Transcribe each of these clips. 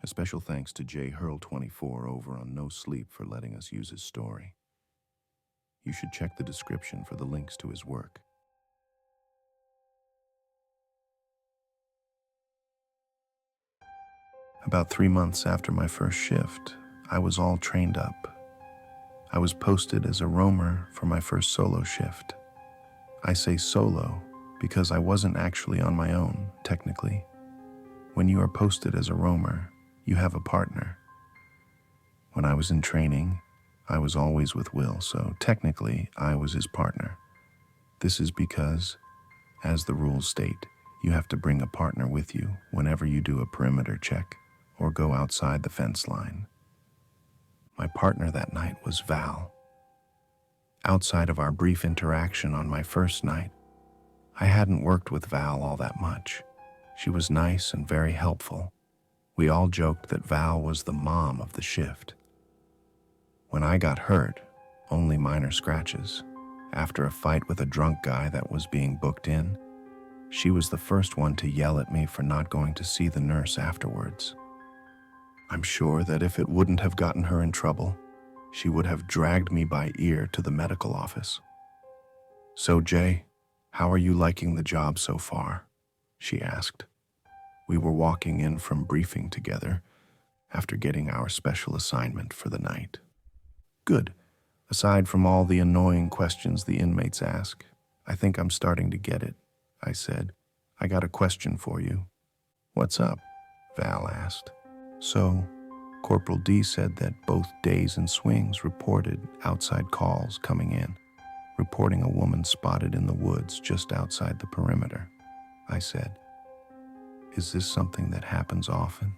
A special thanks to J Hurl24 over on No Sleep for letting us use his story. You should check the description for the links to his work. About 3 months after my first shift, I was all trained up. I was posted as a roamer for my first solo shift. I say solo because I wasn't actually on my own, technically. When you are posted as a roamer, you have a partner. When I was in training, I was always with Will, so technically I was his partner. This is because, as the rules state, you have to bring a partner with you whenever you do a perimeter check or go outside the fence line. My partner that night was Val. Outside of our brief interaction on my first night, I hadn't worked with Val all that much. She was nice and very helpful. We all joked that Val was the mom of the shift. When I got hurt, only minor scratches, after a fight with a drunk guy that was being booked in, she was the first one to yell at me for not going to see the nurse afterwards. I'm sure that if it wouldn't have gotten her in trouble, she would have dragged me by ear to the medical office. "So, Jay, how are you liking the job so far?" she asked. We were walking in from briefing together after getting our special assignment for the night. "Good. Aside from all the annoying questions the inmates ask, I think I'm starting to get it," I said. "I got a question for you." "What's up?" Val asked. "So, Corporal D said that both days and swings reported outside calls coming in, reporting a woman spotted in the woods just outside the perimeter," I said. "Is this something that happens often?"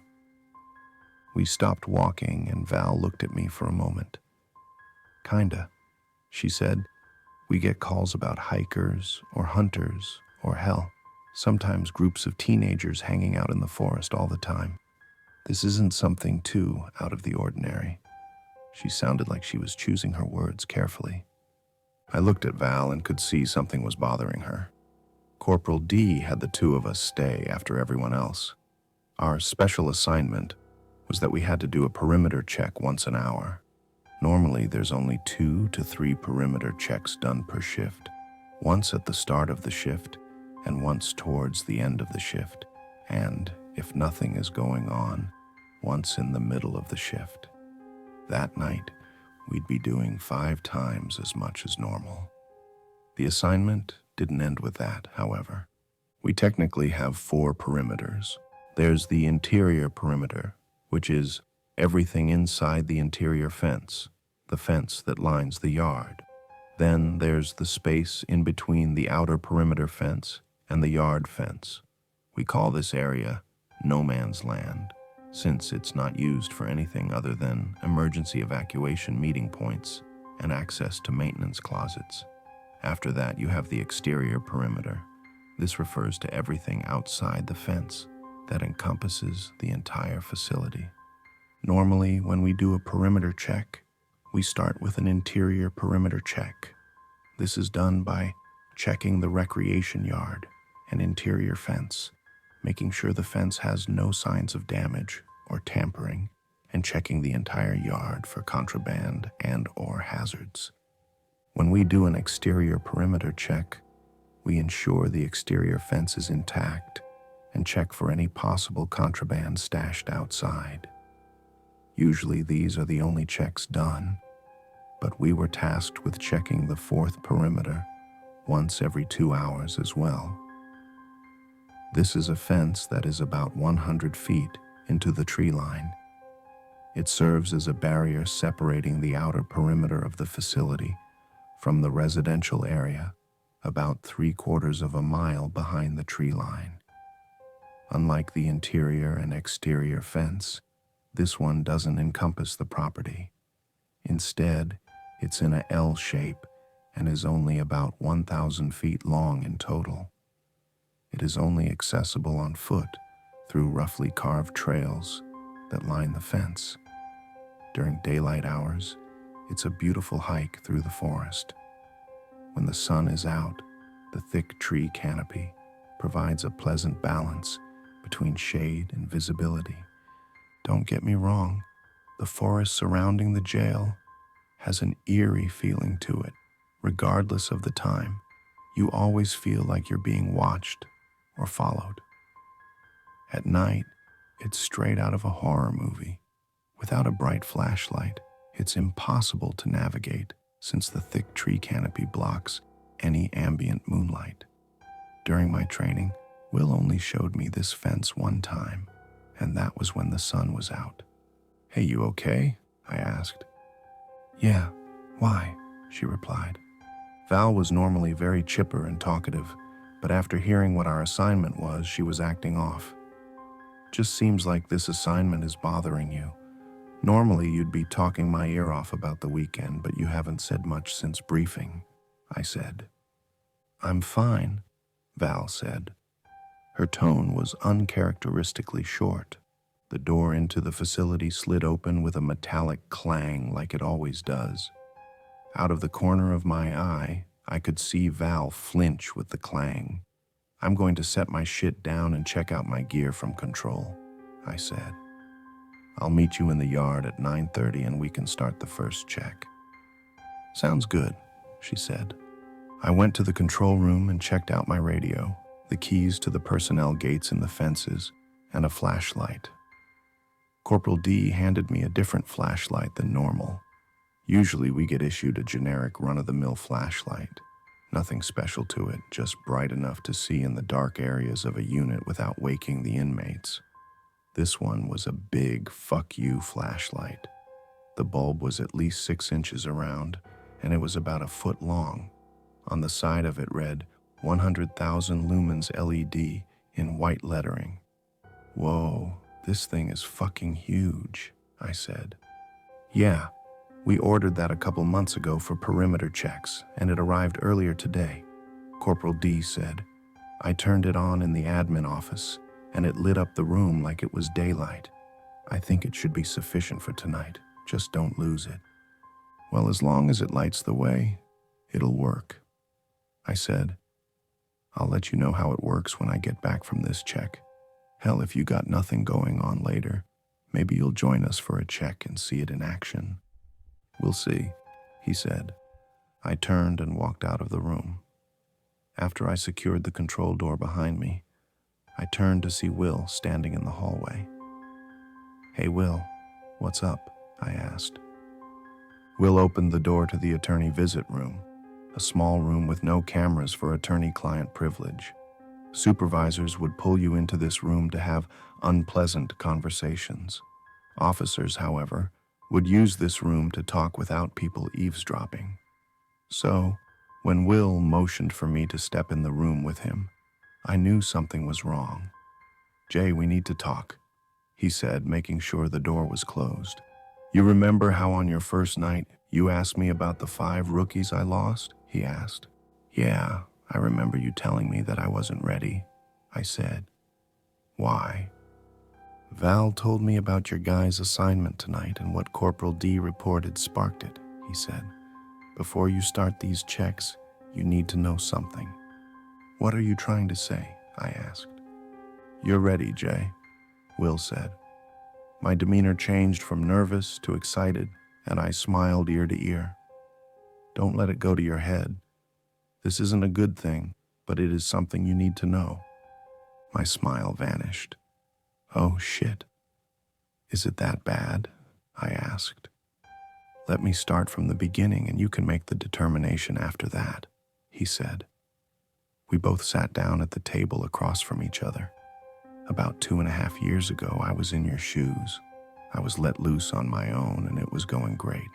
We stopped walking and Val looked at me for a moment. "Kinda," she said. "We get calls about hikers or hunters or hell, sometimes groups of teenagers hanging out in the forest all the time. This isn't something too out of the ordinary." She sounded like she was choosing her words carefully. I looked at Val and could see something was bothering her. Corporal D had the two of us stay after everyone else. Our special assignment was that we had to do a perimeter check once an hour. Normally, there's only 2 to 3 perimeter checks done per shift, once at the start of the shift and once towards the end of the shift, and, if nothing is going on, once in the middle of the shift. That night, we'd be doing 5 times as much as normal. The assignment didn't end with that, however. We technically have 4 perimeters. There's the interior perimeter, which is everything inside the interior fence, the fence that lines the yard. Then there's the space in between the outer perimeter fence and the yard fence. We call this area no man's land, since it's not used for anything other than emergency evacuation meeting points and access to maintenance closets. After that, you have the exterior perimeter. This refers to everything outside the fence that encompasses the entire facility. Normally, when we do a perimeter check, we start with an interior perimeter check. This is done by checking the recreation yard and interior fence, making sure the fence has no signs of damage or tampering, and checking the entire yard for contraband and/or hazards. When we do an exterior perimeter check, we ensure the exterior fence is intact and check for any possible contraband stashed outside. Usually these are the only checks done, but we were tasked with checking the 4th perimeter once every 2 hours as well. This is a fence that is about 100 feet into the tree line. It serves as a barrier separating the outer perimeter of the facility from the residential area, about 3/4 of a mile behind the tree line. Unlike the interior and exterior fence, this one doesn't encompass the property. Instead, it's in a L shape and is only about 1,000 feet long in total. It is only accessible on foot through roughly carved trails that line the fence. During daylight hours, it's a beautiful hike through the forest. When the sun is out, the thick tree canopy provides a pleasant balance between shade and visibility, Don't get me wrong, the forest surrounding the jail has an eerie feeling to it. Regardless of the time, you always feel like you're being watched or followed. At night, it's straight out of a horror movie. Without a bright flashlight, it's impossible to navigate since the thick tree canopy blocks any ambient moonlight. During my training, Will only showed me this fence one time, and that was when the sun was out. "Hey, you okay?" I asked. "Yeah, why?" she replied. Val was normally very chipper and talkative, but after hearing what our assignment was, she was acting off. "Just seems like this assignment is bothering you. Normally you'd be talking my ear off about the weekend, but you haven't said much since briefing," I said. "I'm fine," Val said. Her tone was uncharacteristically short. The door into the facility slid open with a metallic clang like it always does. Out of the corner of my eye, I could see Val flinch with the clang. "I'm going to set my shit down and check out my gear from control," I said. "I'll meet you in the yard at 9:30 and we can start the first check." "Sounds good," she said. I went to the control room and checked out my radio, the keys to the personnel gates in the fences, and a flashlight. Corporal D handed me a different flashlight than normal. Usually we get issued a generic run-of-the-mill flashlight. Nothing special to it, just bright enough to see in the dark areas of a unit without waking the inmates. This one was a big fuck you flashlight. The bulb was at least 6 inches around, and it was about a foot long. On the side of it read 100,000 lumens LED in white lettering. "Whoa, this thing is fucking huge," I said. "Yeah, we ordered that a couple months ago for perimeter checks, and it arrived earlier today," Corporal D said. "I turned it on in the admin office, and it lit up the room like it was daylight. I think it should be sufficient for tonight. Just don't lose it." "Well, as long as it lights the way, it'll work," I said. "I'll let you know how it works when I get back from this check. Hell, if you got nothing going on later, maybe you'll join us for a check and see it in action." "We'll see," he said. I turned and walked out of the room. After I secured the control door behind me, I turned to see Will standing in the hallway. "Hey, Will, what's up?" I asked. Will opened the door to the attorney visit room, a small room with no cameras for attorney-client privilege. Supervisors would pull you into this room to have unpleasant conversations. Officers, however, would use this room to talk without people eavesdropping. So, when Will motioned for me to step in the room with him, I knew something was wrong. "Jay, we need to talk," he said, making sure the door was closed. "You remember how on your first night you asked me about the 5 rookies I lost?" he asked. "Yeah, I remember you telling me that I wasn't ready," I said. "Why?" "Val told me about your guy's assignment tonight and what Corporal D reported sparked it," he said. "Before you start these checks, you need to know something." "What are you trying to say?" I asked. "You're ready, Jay," Will said. My demeanor changed from nervous to excited, and I smiled ear to ear. "Don't let it go to your head. This isn't a good thing, but it is something you need to know." My smile vanished. "Oh, shit. Is it that bad?" I asked. "Let me start from the beginning and you can make the determination after that," he said. We both sat down at the table across from each other. About 2.5 years ago, I was in your shoes. I was let loose on my own and it was going great.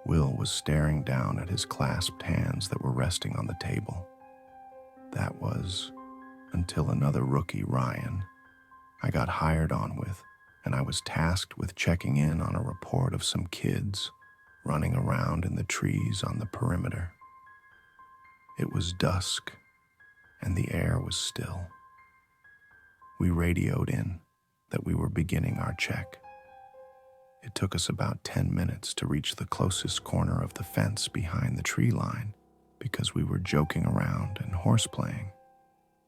Will was staring down at his clasped hands that were resting on the table. That was until another rookie, Ryan, I got hired on with, and I was tasked with checking in on a report of some kids running around in the trees on the perimeter. It was dusk, and the air was still. We radioed in that we were beginning our check. It took us about 10 minutes to reach the closest corner of the fence behind the tree line because we were joking around and horseplaying.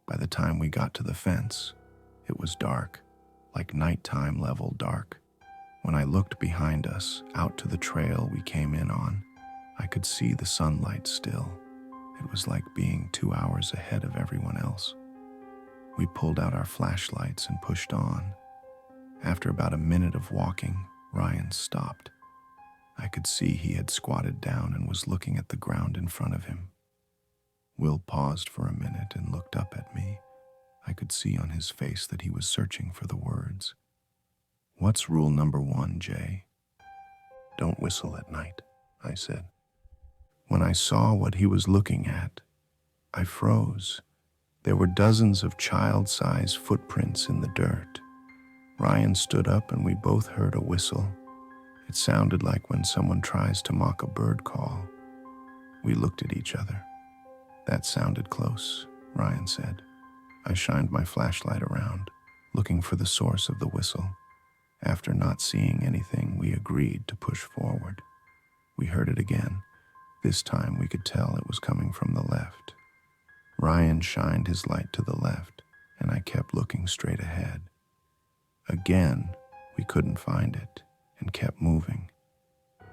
By the time we got to the fence, it was dark, like nighttime level dark. When I looked behind us, out to the trail we came in on, I could see the sunlight still. It was like being 2 hours ahead of everyone else. We pulled out our flashlights and pushed on. After about a minute of walking, Ryan stopped. I could see he had squatted down and was looking at the ground in front of him. Will paused for a minute and looked up at me. I could see on his face that he was searching for the words. "What's rule number 1, Jay?" "Don't whistle at night," I said. When I saw what he was looking at, I froze. There were dozens of child-sized footprints in the dirt. Ryan stood up and we both heard a whistle. It sounded like when someone tries to mock a bird call. We looked at each other. "That sounded close," Ryan said. I shined my flashlight around, looking for the source of the whistle. After not seeing anything, we agreed to push forward. We heard it again. This time we could tell it was coming from the left. Ryan shined his light to the left, and I kept looking straight ahead. Again, we couldn't find it, and kept moving.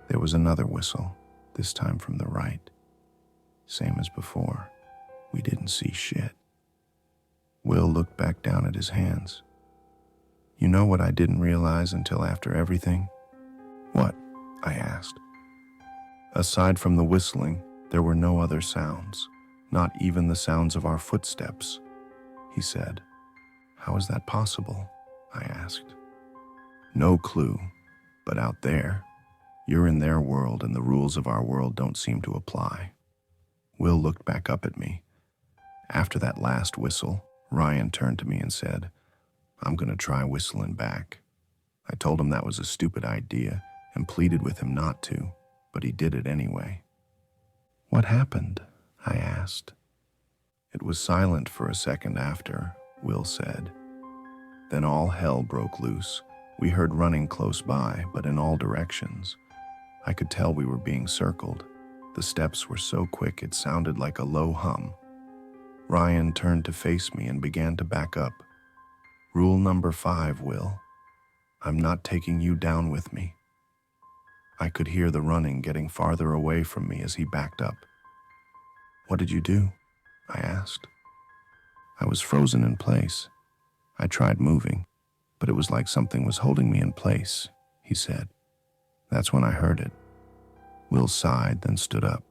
There was another whistle, this time from the right. Same as before, we didn't see shit. Will looked back down at his hands. "You know what I didn't realize until after everything?" "What?" I asked. "Aside from the whistling, there were no other sounds, not even the sounds of our footsteps," he said. "How is that possible?" I asked. "No clue, but out there, you're in their world and the rules of our world don't seem to apply." Will looked back up at me. After that last whistle, Ryan turned to me and said, "I'm going to try whistling back." I told him that was a stupid idea and pleaded with him not to, but he did it anyway. "What happened?" I asked. "It was silent for a second after," Will said. "Then all hell broke loose. We heard running close by, but in all directions. I could tell we were being circled. The steps were so quick it sounded like a low hum. Ryan turned to face me and began to back up. "Rule number 5, Will. I'm not taking you down with me." I could hear the running getting farther away from me as he backed up. "What did you do?" I asked. I was frozen in place. I tried moving, but it was like something was holding me in place, he said. That's when I heard it. Will sighed, then stood up.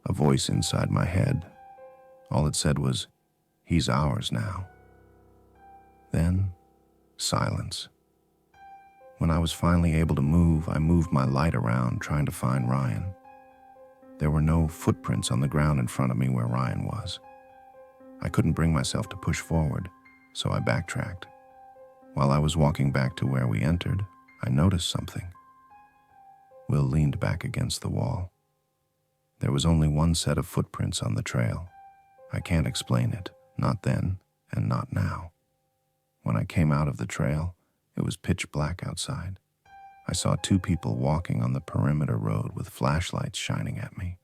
A voice inside my head. All it said was, "He's ours now." Then, silence. When I was finally able to move, I moved my light around, trying to find Ryan. There were no footprints on the ground in front of me where Ryan was. I couldn't bring myself to push forward, so I backtracked. While I was walking back to where we entered, I noticed something. Will leaned back against the wall. There was only one set of footprints on the trail. I can't explain it, not then and not now. When I came out of the trail, it was pitch black outside. I saw 2 people walking on the perimeter road with flashlights shining at me.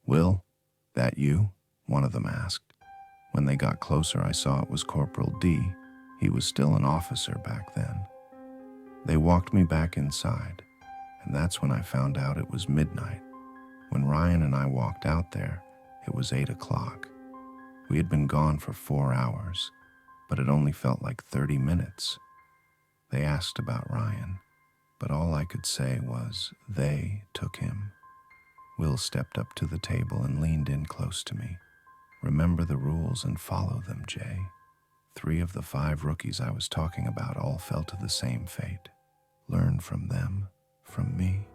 "Will, that you?" one of them asked. When they got closer, I saw it was Corporal D. He was still an officer back then. They walked me back inside, and that's when I found out it was midnight. When Ryan and I walked out there, it was 8 o'clock. We had been gone for 4 hours, but it only felt like 30 minutes. They asked about Ryan, but all I could say was, "They took him." Will stepped up to the table and leaned in close to me. "Remember the rules and follow them, Jay. 3 of the 5 rookies I was talking about all fell to the same fate. Learn from them, from me."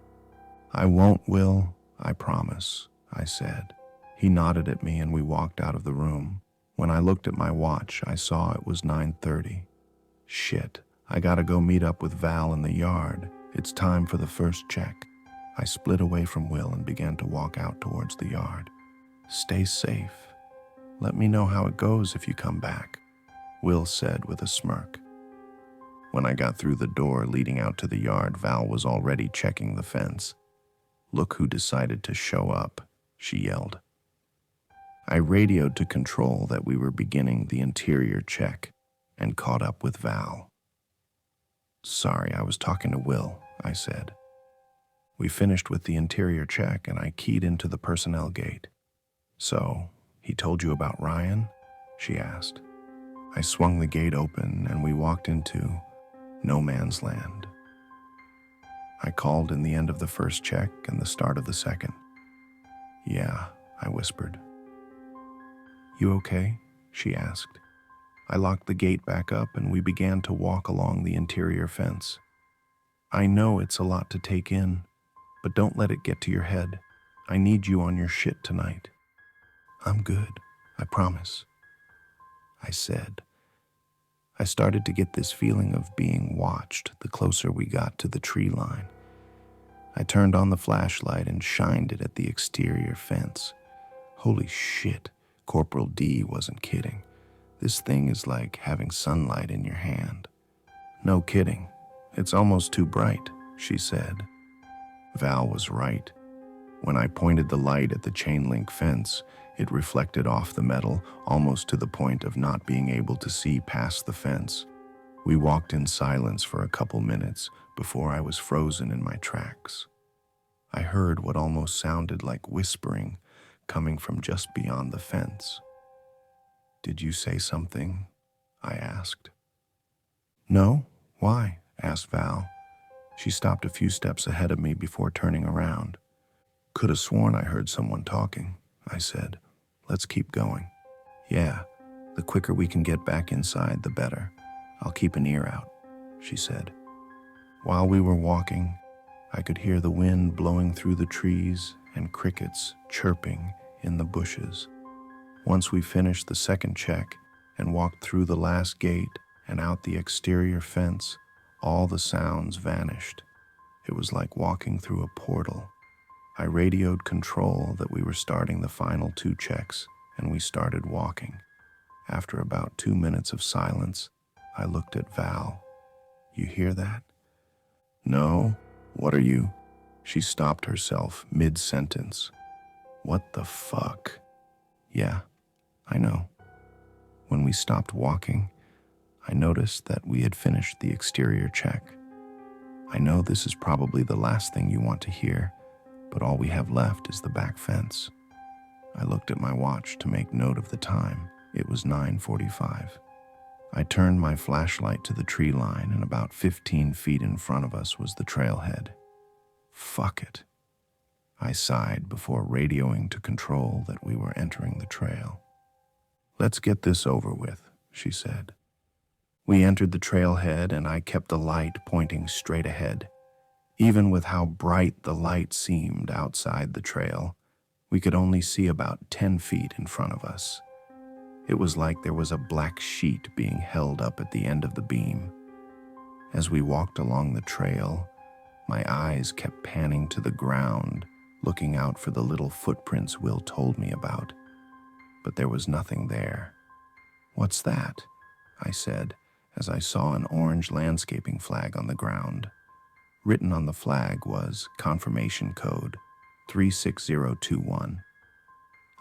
"I won't, Will, I promise," I said. He nodded at me and we walked out of the room. When I looked at my watch, I saw it was 9:30. Shit, I gotta go meet up with Val in the yard. It's time for the first check. I split away from Will and began to walk out towards the yard. "Stay safe. Let me know how it goes if you come back," Will said with a smirk. When I got through the door leading out to the yard, Val was already checking the fence. "Look who decided to show up," she yelled. I radioed to control that we were beginning the interior check and caught up with Val. Sorry, I was talking to Will, I said. We finished with the interior check and I keyed into the personnel gate. So, he told you about Ryan? She asked. I swung the gate open and we walked into no man's land. I called in the end of the first check and the start of the second. Yeah, I whispered. You okay? She asked. I locked the gate back up and we began to walk along the interior fence. I know it's a lot to take in, but don't let it get to your head. I need you on your shit tonight. I'm good, I promise, I said. I started to get this feeling of being watched the closer we got to the tree line. I turned on the flashlight and shined it at the exterior fence. Holy shit, Corporal D wasn't kidding. This thing is like having sunlight in your hand. No kidding. It's almost too bright, she said. Val was right. When I pointed the light at the chain link fence, it reflected off the metal almost to the point of not being able to see past the fence. We walked in silence for a couple minutes before I was frozen in my tracks. I heard what almost sounded like whispering coming from just beyond the fence. Did you say something? I asked. No? Why? Asked Val. She stopped a few steps ahead of me before turning around. Could have sworn I heard someone talking, I said. Let's keep going. Yeah, the quicker we can get back inside, the better. I'll keep an ear out, she said. While we were walking, I could hear the wind blowing through the trees and crickets chirping in the bushes. Once we finished the second check and walked through the last gate and out the exterior fence, all the sounds vanished. It was like walking through a portal. I radioed control that we were starting the final 2 checks, and we started walking. After about 2 minutes of silence, I looked at Val. You hear that? No. What are you? She stopped herself mid-sentence. What the fuck? Yeah, I know. When we stopped walking, I noticed that we had finished the exterior check. I know this is probably the last thing you want to hear, but all we have left is the back fence. I looked at my watch to make note of the time. It was 9:45. I turned my flashlight to the tree line, and about 15 feet in front of us was the trailhead. Fuck it. I sighed before radioing to control that we were entering the trail. Let's get this over with, she said. We entered the trailhead, and I kept the light pointing straight ahead. Even with how bright the light seemed outside the trail, we could only see about 10 feet in front of us. It was like there was a black sheet being held up at the end of the beam. As we walked along the trail, my eyes kept panning to the ground, looking out for the little footprints Will told me about. But there was nothing there. What's that? I said, as I saw an orange landscaping flag on the ground. Written on the flag was confirmation code 36021.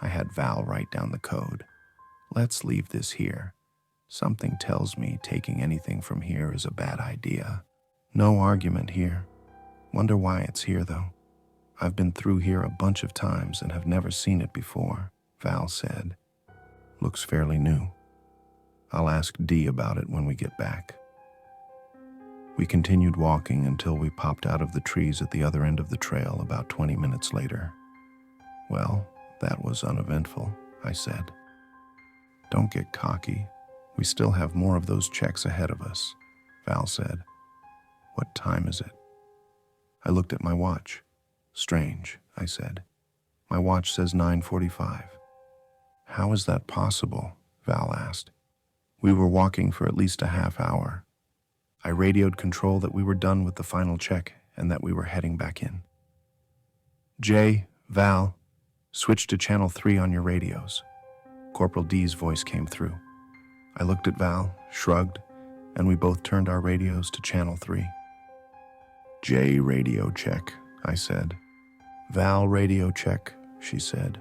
I had Val write down the code. Let's leave this here. Something tells me taking anything from here is a bad idea. No argument here. Wonder why it's here, though. I've been through here a bunch of times and have never seen it before, Val said. Looks fairly new. I'll ask Dee about it when we get back. We continued walking until we popped out of the trees at the other end of the trail about 20 minutes later. Well, that was uneventful, I said. Don't get cocky. We still have more of those checks ahead of us, Val said. What time is it? I looked at my watch. Strange, I said. My watch says 9:45. How is that possible? Val asked. We were walking for at least a half hour. I radioed control that we were done with the final check and that we were heading back in. Jay, Val, switch to channel 3 on your radios. Corporal D's voice came through. I looked at Val, shrugged, and we both turned our radios to channel 3. Jay radio check, I said. Val radio check, she said.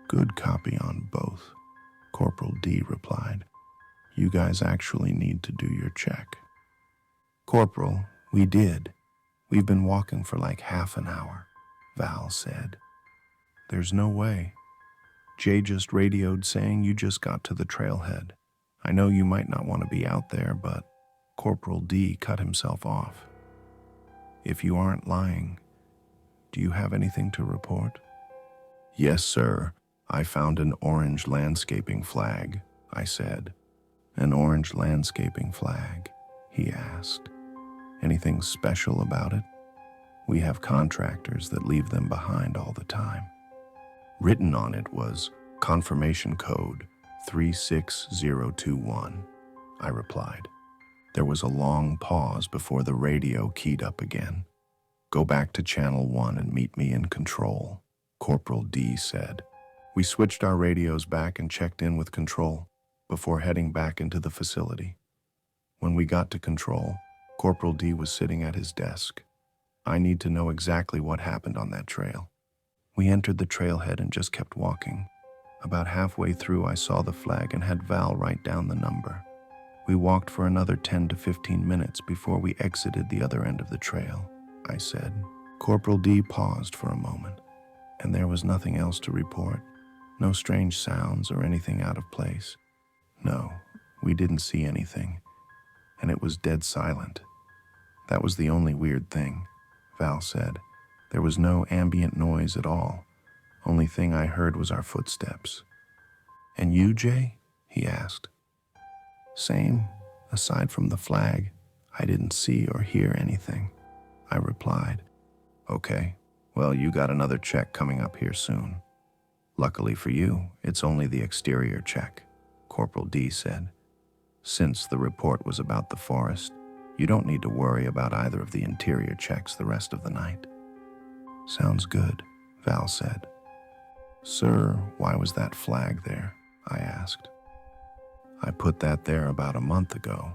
Good copy on both. Corporal D replied. You guys actually need to do your check. Corporal, We did. We've been walking for like half an hour, Val said. There's no way. Jay just radioed saying you just got to the trailhead. I know you might not want to be out there, but Corporal D cut himself off. If you aren't lying, do you have anything to report? Yes, sir. I found an orange landscaping flag, I said. An orange landscaping flag, he asked. Anything special about it? We have contractors that leave them behind all the time. Written on it was confirmation code 36021, I replied. There was a long pause before the radio keyed up again. Go back to channel 1 and meet me in control, Corporal D said. We switched our radios back and checked in with control before heading back into the facility. When we got to control, Corporal D was sitting at his desk. I need to know exactly what happened on that trail. We entered the trailhead and just kept walking. About halfway through, I saw the flag and had Val write down the number. We walked for another 10 to 15 minutes before we exited the other end of the trail, I said. Corporal D paused for a moment, and there was nothing else to report. No strange sounds or anything out of place. No, we didn't see anything, and it was dead silent. That was the only weird thing, Val said. There was no ambient noise at all. Only thing I heard was our footsteps. And you, Jay? He asked. Same. Aside from the flag, I didn't see or hear anything, I replied. Okay, well, you got another check coming up here soon. Luckily for you, it's only the exterior check, Corporal D said. Since the report was about the forest, you don't need to worry about either of the interior checks the rest of the night. Sounds good, Val said. Sir, why was that flag there? I asked. I put that there about a month ago.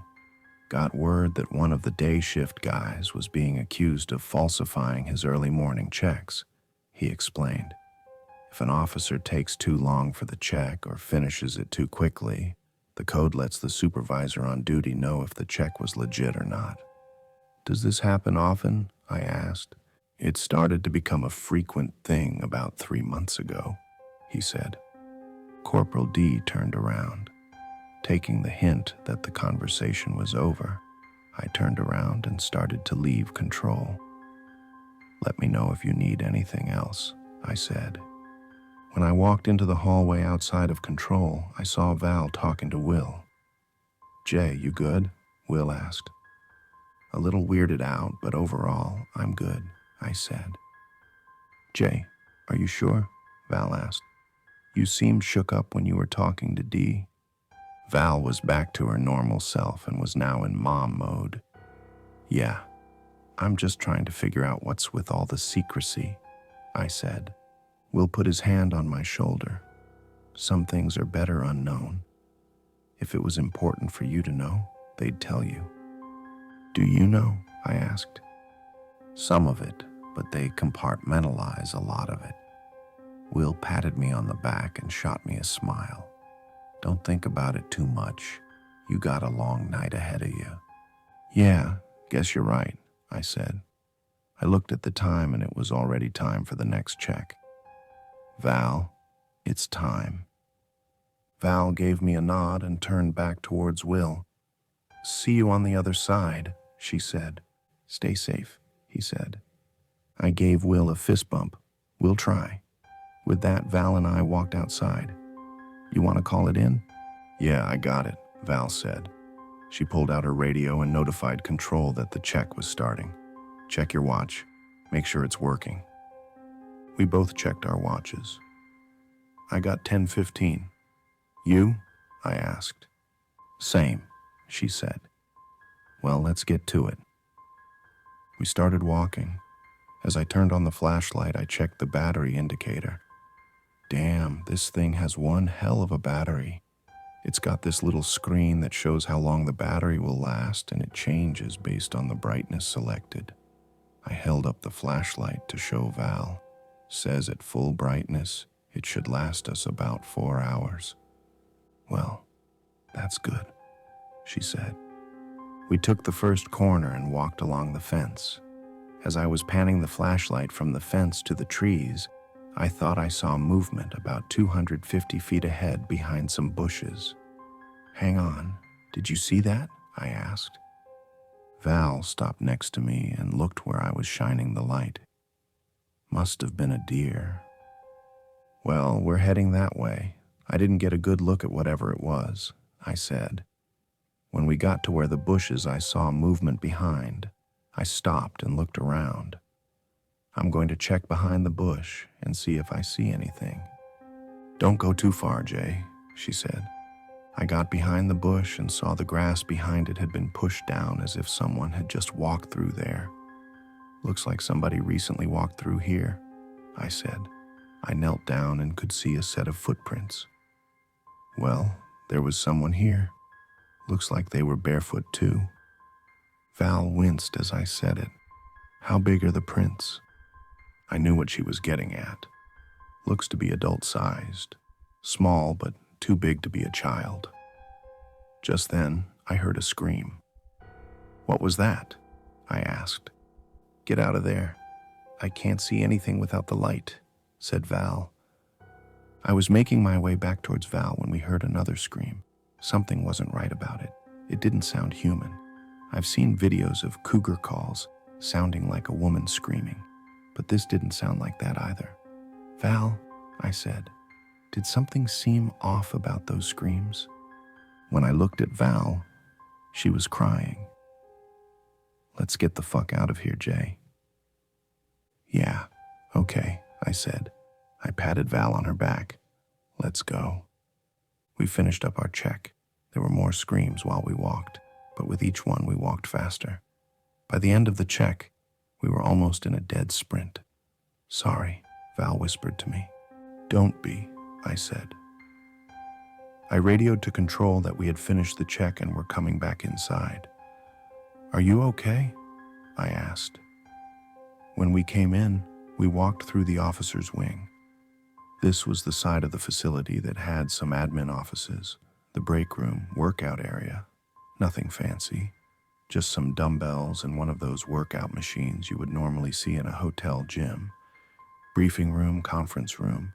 Got word that one of the day shift guys was being accused of falsifying his early morning checks, he explained. If an officer takes too long for the check or finishes it too quickly, the code lets the supervisor on duty know if the check was legit or not. Does this happen often? I asked. It started to become a frequent thing about 3 months ago, he said. Corporal D turned around. Taking the hint that the conversation was over, I turned around and started to leave control. Let me know if you need anything else, I said. When I walked into the hallway outside of control, I saw Val talking to Will. Jay, you good? Will asked. A little weirded out, but overall, I'm good, I said. Jay, are you sure? Val asked. You seemed shook up when you were talking to D. Val was back to her normal self and was now in mom mode. Yeah, I'm just trying to figure out what's with all the secrecy, I said. Will put his hand on my shoulder. Some things are better unknown. If it was important for you to know, they'd tell you. Do you know? I asked. Some of it, but they compartmentalize a lot of it. Will patted me on the back and shot me a smile. Don't think about it too much. You got a long night ahead of you. Yeah, guess you're right, I said. I looked at the time and it was already time for the next check. Val, it's time. Val gave me a nod and turned back towards Will. See you on the other side, she said. Stay safe, he said. I gave Will a fist bump. We'll try. With that, Val and I walked outside. You want to call it in? Yeah, I got it, Val said. She pulled out her radio and notified control that the check was starting. Check your watch. Make sure it's working. We both checked our watches. I got 10:15. You? I asked. Same, she said. Well, let's get to it. We started walking. As I turned on the flashlight, I checked the battery indicator. Damn, this thing has one hell of a battery. It's got this little screen that shows how long the battery will last, and it changes based on the brightness selected. I held up the flashlight to show Val. Says at full brightness, it should last us about 4 hours. Well, that's good, she said. We took the first corner and walked along the fence. As I was panning the flashlight from the fence to the trees, I thought I saw movement about 250 feet ahead behind some bushes. "Hang on, did you see that?" I asked. Val stopped next to me and looked where I was shining the light. "Must have been a deer." "Well, we're heading that way. I didn't get a good look at whatever it was," I said. When we got to where the bushes, I saw movement behind. I stopped and looked around. "I'm going to check behind the bush and see if I see anything." "Don't go too far, Jay," she said. I got behind the bush and saw the grass behind it had been pushed down as if someone had just walked through there. "Looks like somebody recently walked through here," I said. I knelt down and could see a set of footprints. "Well, there was someone here. Looks like they were barefoot too." Val winced as I said it. "How big are the prints?" I knew what she was getting at. "Looks to be adult-sized. Small, but too big to be a child." Just then, I heard a scream. "What was that?" I asked. "Get out of there. I can't see anything without the light," said Val. I was making my way back towards Val when we heard another scream. Something wasn't right about it. It didn't sound human. I've seen videos of cougar calls sounding like a woman screaming, but this didn't sound like that either. "Val," I said, "did something seem off about those screams?" When I looked at Val, she was crying. "Let's get the fuck out of here, Jay." "Yeah, okay," I said. I patted Val on her back. "Let's go." We finished up our check. There were more screams while we walked, but with each one we walked faster. By the end of the check, we were almost in a dead sprint. "Sorry," Val whispered to me. "Don't be," I said. I radioed to control that we had finished the check and were coming back inside. "Are you okay?" I asked. When we came in, we walked through the officer's wing. This was the side of the facility that had some admin offices, the break room, workout area. Nothing fancy, just some dumbbells and one of those workout machines you would normally see in a hotel gym. Briefing room, conference room,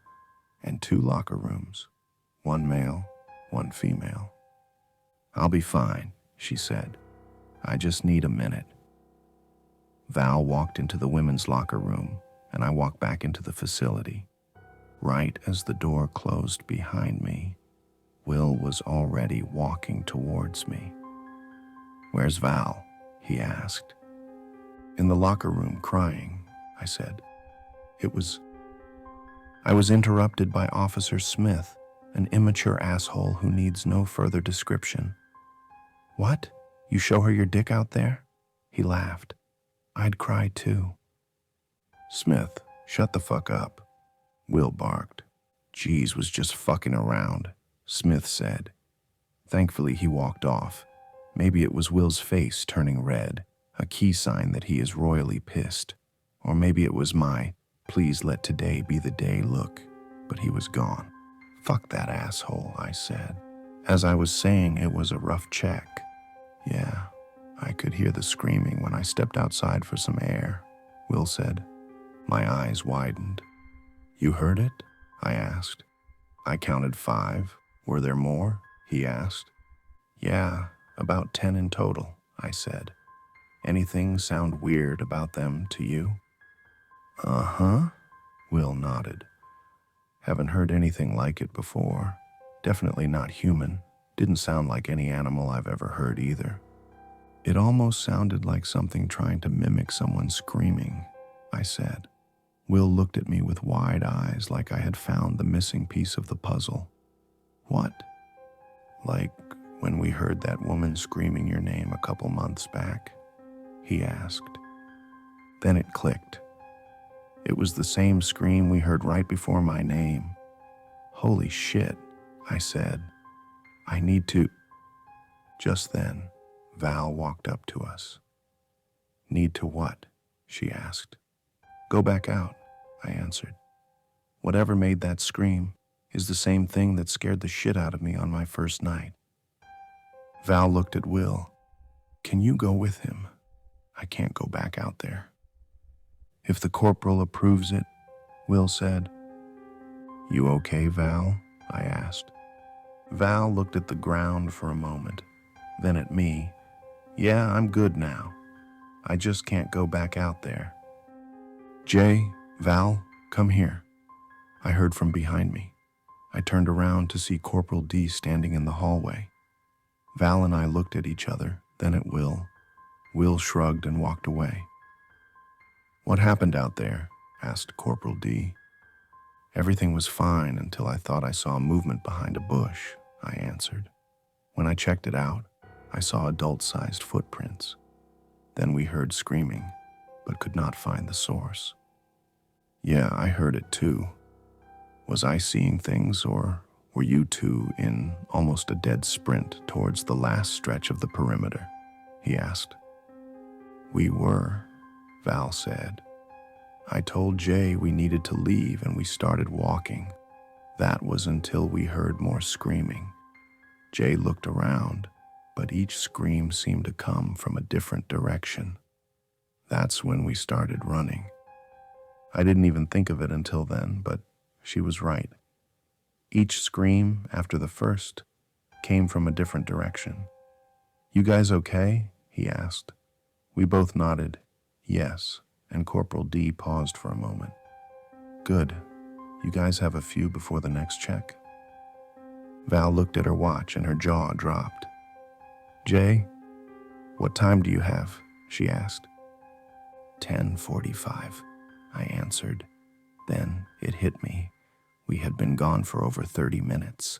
and 2 locker rooms, 1 male, 1 female. "I'll be fine," she said. "I just need a minute." Val walked into the women's locker room, and I walked back into the facility. Right as the door closed behind me, Will was already walking towards me. "Where's Val?" he asked. "In the locker room crying," I said. I was interrupted by Officer Smith, an immature asshole who needs no further description. "What? You show her your dick out there?" He laughed. "I'd cry too." "Smith, shut the fuck up," Will barked. "Jeez, was just fucking around," Smith said. Thankfully, he walked off. Maybe it was Will's face turning red, a key sign that he is royally pissed. Or maybe it was my "please let today be the day" look, but he was gone. "Fuck that asshole," I said. As I was saying, it was a rough check. "Yeah, I could hear the screaming when I stepped outside for some air," Will said. My eyes widened. "You heard it?" I asked. "I counted 5. Were there more?" he asked. "Yeah, about 10 in total," I said. "Anything sound weird about them to you?" "Uh-huh," Will nodded. "Haven't heard anything like it before. Definitely not human. Didn't sound like any animal I've ever heard either. It almost sounded like something trying to mimic someone screaming," I said. Will looked at me with wide eyes like I had found the missing piece of the puzzle. "What?" "Like when we heard that woman screaming your name a couple months back?" he asked. Then it clicked. It was the same scream we heard right before my name. "Holy shit," I said. "I need to..." Just then, Val walked up to us. "Need to what?" she asked. "Go back out," I answered. "Whatever made that scream is the same thing that scared the shit out of me on my first night." Val looked at Will. Can you go with him? I can't go back out there. If the corporal approves it, Will said. You okay, Val? I asked. Val looked at the ground for a moment, then at me. Yeah, I'm good now. I just can't go back out there. Jay, Val, come here. I heard from behind me. I turned around to see Corporal D standing in the hallway. Val and I looked at each other, then at Will. Will shrugged and walked away. What happened out there? Asked Corporal D. Everything was fine until I thought I saw movement behind a bush, I answered. When I checked it out, I saw adult-sized footprints. Then we heard screaming, but could not find the source. Yeah, I heard it too. Was I seeing things, or were you two in almost a dead sprint towards the last stretch of the perimeter? He asked. We were, Val said. I told Jay we needed to leave and we started walking. That was until we heard more screaming. Jay looked around, but each scream seemed to come from a different direction. That's when we started running. I didn't even think of it until then, but she was right. Each scream after the first came from a different direction. You guys okay? He asked. We both nodded, yes, and Corporal D paused for a moment. Good. You guys have a few before the next check? Val looked at her watch and her jaw dropped. Jay, what time do you have? She asked. 10:45, I answered. Then it hit me. We had been gone for over 30 minutes.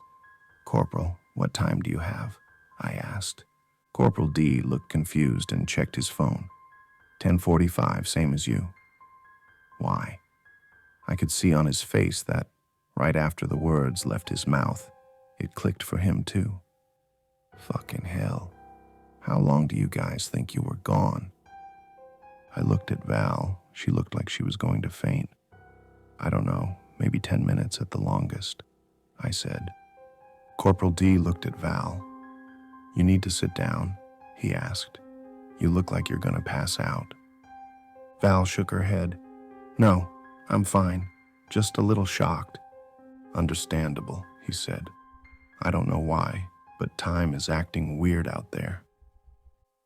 Corporal, what time do you have? I asked. Corporal D looked confused and checked his phone. 10:45, same as you. Why? I could see on his face that, right after the words left his mouth, it clicked for him too. Fucking hell. How long do you guys think you were gone? I looked at Val. She looked like she was going to faint. I don't know, maybe 10 minutes at the longest, I said. Corporal D looked at Val. You need to sit down, he asked. You look like you're gonna pass out. Val shook her head. No, I'm fine, just a little shocked. Understandable, he said. I don't know why, but time is acting weird out there.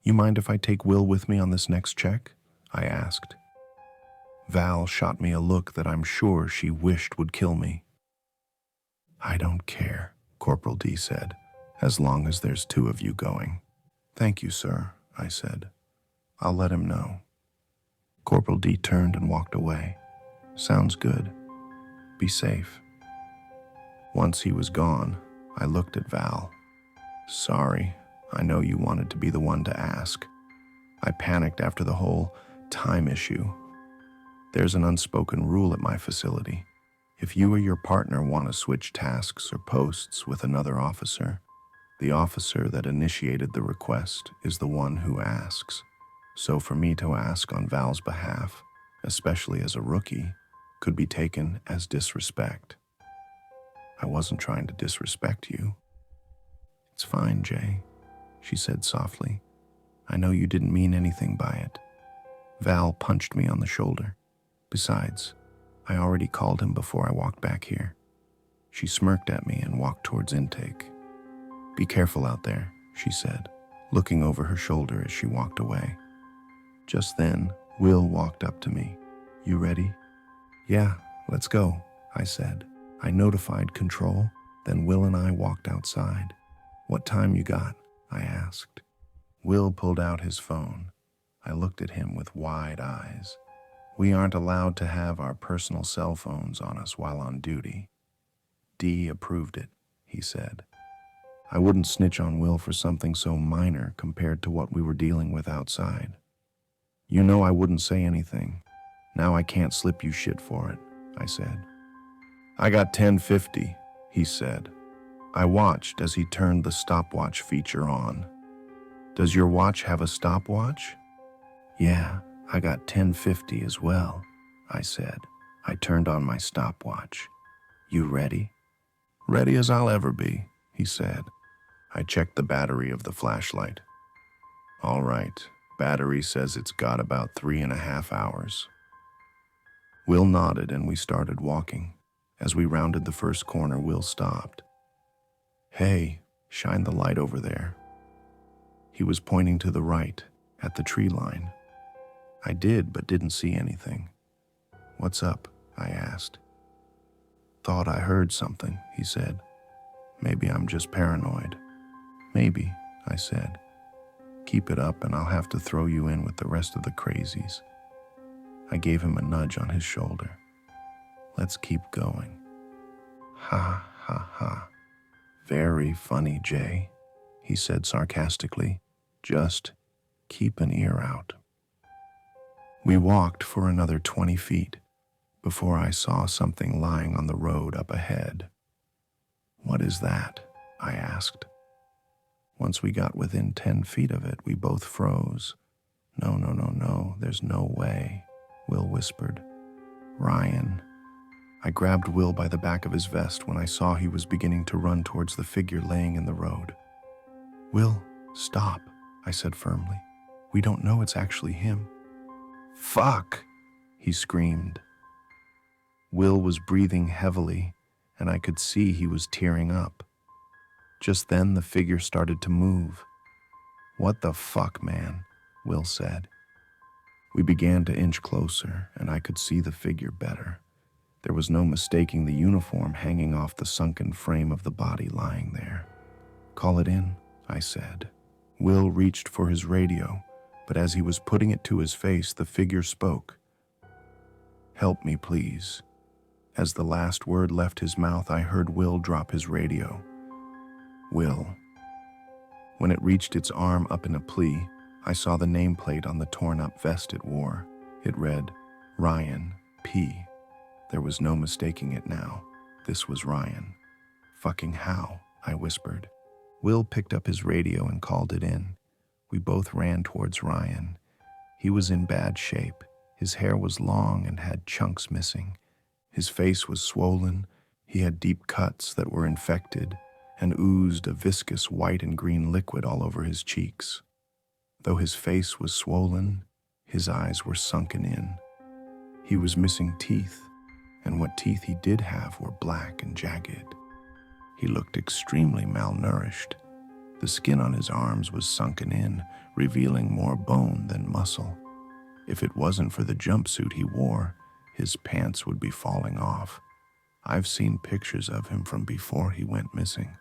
You mind if I take Will with me on this next check? I asked. Val shot me a look that I'm sure she wished would kill me. I don't care, Corporal D said, as long as there's two of you going. Thank you, sir, I said. I'll let him know. Corporal D turned and walked away. Sounds good. Be safe. Once he was gone, I looked at Val. Sorry, I know you wanted to be the one to ask. I panicked after the whole time issue. There's an unspoken rule at my facility. If you or your partner want to switch tasks or posts with another officer, the officer that initiated the request is the one who asks. So for me to ask on Val's behalf, especially as a rookie, could be taken as disrespect. I wasn't trying to disrespect you. It's fine, Jay, she said softly. I know you didn't mean anything by it. Val punched me on the shoulder. Besides, I already called him before I walked back here. She smirked at me and walked towards intake. Be careful out there, she said, looking over her shoulder as she walked away. Just then, Will walked up to me. You ready? Yeah, let's go, I said. I notified control, then Will and I walked outside. What time you got? I asked. Will pulled out his phone. I looked at him with wide eyes. We aren't allowed to have our personal cell phones on us while on duty. D approved it, he said. I wouldn't snitch on Will for something so minor compared to what we were dealing with outside. You know I wouldn't say anything. Now I can't slip you shit for it, I said. I got 10:50, he said. I watched as he turned the stopwatch feature on. Does your watch have a stopwatch? Yeah, I got 10:50 as well, I said. I turned on my stopwatch. You ready? Ready as I'll ever be, he said. I checked the battery of the flashlight. All right, battery says it's got about 3.5 hours. Will nodded and we started walking. As we rounded the first corner, Will stopped. Hey, shine the light over there. He was pointing to the right, at the tree line. I did, but didn't see anything. What's up? I asked. Thought I heard something, he said. Maybe I'm just paranoid. Maybe, I said. Keep it up and I'll have to throw you in with the rest of the crazies. I gave him a nudge on his shoulder. Let's keep going. Ha, ha, ha. Very funny, Jay, he said sarcastically. Just keep an ear out. We walked for another 20 feet before I saw something lying on the road up ahead. What is that? I asked. Once we got within 10 feet of it, we both froze. No, there's no way, Will whispered. Ryan. I grabbed Will by the back of his vest when I saw he was beginning to run towards the figure laying in the road. Will, stop, I said firmly. We don't know it's actually him. Fuck, he screamed. Will was breathing heavily, and I could see he was tearing up. Just then, the figure started to move. What the fuck, man? Will said. We began to inch closer, and I could see the figure better. There was no mistaking the uniform hanging off the sunken frame of the body lying there. Call it in, I said. Will reached for his radio, but as he was putting it to his face, the figure spoke. Help me, please. As the last word left his mouth, I heard Will drop his radio. Will. When it reached its arm up in a plea, I saw the nameplate on the torn-up vest it wore. It read, Ryan, P. There was no mistaking it now. This was Ryan. Fucking how? I whispered. Will picked up his radio and called it in. We both ran towards Ryan. He was in bad shape. His hair was long and had chunks missing. His face was swollen. He had deep cuts that were infected and oozed a viscous white and green liquid all over his cheeks. Though his face was swollen, his eyes were sunken in. He was missing teeth, and what teeth he did have were black and jagged. He looked extremely malnourished. The skin on his arms was sunken in, revealing more bone than muscle. If it wasn't for the jumpsuit he wore, his pants would be falling off. I've seen pictures of him from before he went missing.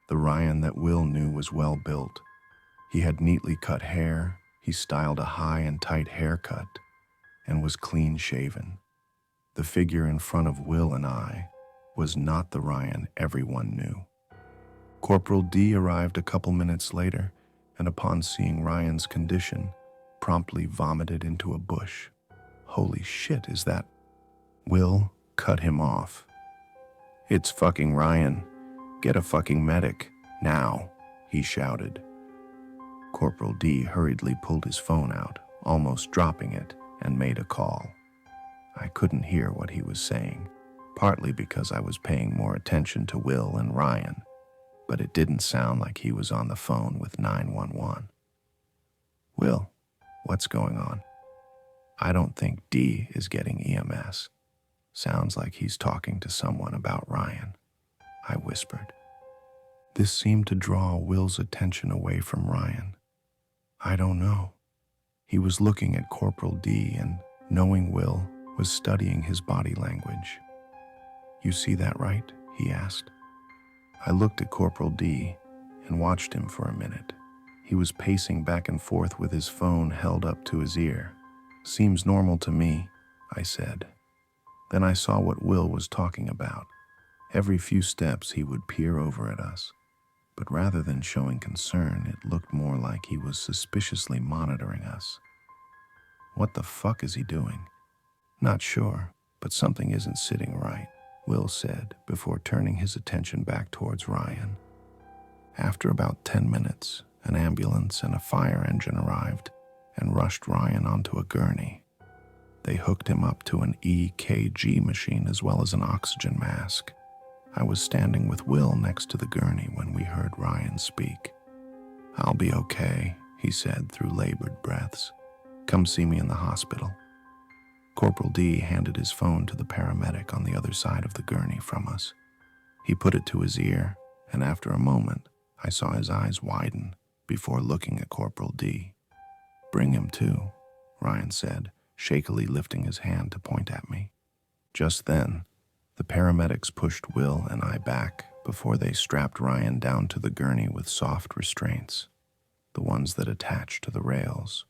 The Ryan that Will knew was well built. He had neatly cut hair, he styled a high and tight haircut, and was clean shaven. The figure in front of Will and I was not the Ryan everyone knew. Corporal D arrived a couple minutes later, and upon seeing Ryan's condition, promptly vomited into a bush. Holy shit, is that? Will cut him off. It's fucking Ryan. Get a fucking medic, now, he shouted. Corporal D hurriedly pulled his phone out, almost dropping it, and made a call. I couldn't hear what he was saying, partly because I was paying more attention to Will and Ryan, but it didn't sound like he was on the phone with 911. Will, what's going on? I don't think D is getting EMS. Sounds like he's talking to someone about Ryan, I whispered. This seemed to draw Will's attention away from Ryan. I don't know. He was looking at Corporal D and, knowing Will, was studying his body language. You see that right? He asked. I looked at Corporal D and watched him for a minute. He was pacing back and forth with his phone held up to his ear. Seems normal to me, I said. Then I saw what Will was talking about. Every few steps he would peer over at us. But rather than showing concern, it looked more like he was suspiciously monitoring us. What the fuck is he doing? Not sure, but something isn't sitting right, Will said before turning his attention back towards Ryan. After about 10 minutes, an ambulance and a fire engine arrived and rushed Ryan onto a gurney. They hooked him up to an EKG machine as well as an oxygen mask. I was standing with Will next to the gurney when we heard Ryan speak. I'll be okay, he said through labored breaths. "Come see me in the hospital." Corporal D handed his phone to the paramedic on the other side of the gurney from us. He put it to his ear, and after a moment, I saw his eyes widen before looking at Corporal D. "Bring him to," Ryan said, shakily lifting his hand to point at me. Just then, the paramedics pushed Will and I back before they strapped Ryan down to the gurney with soft restraints, the ones that attach to the rails.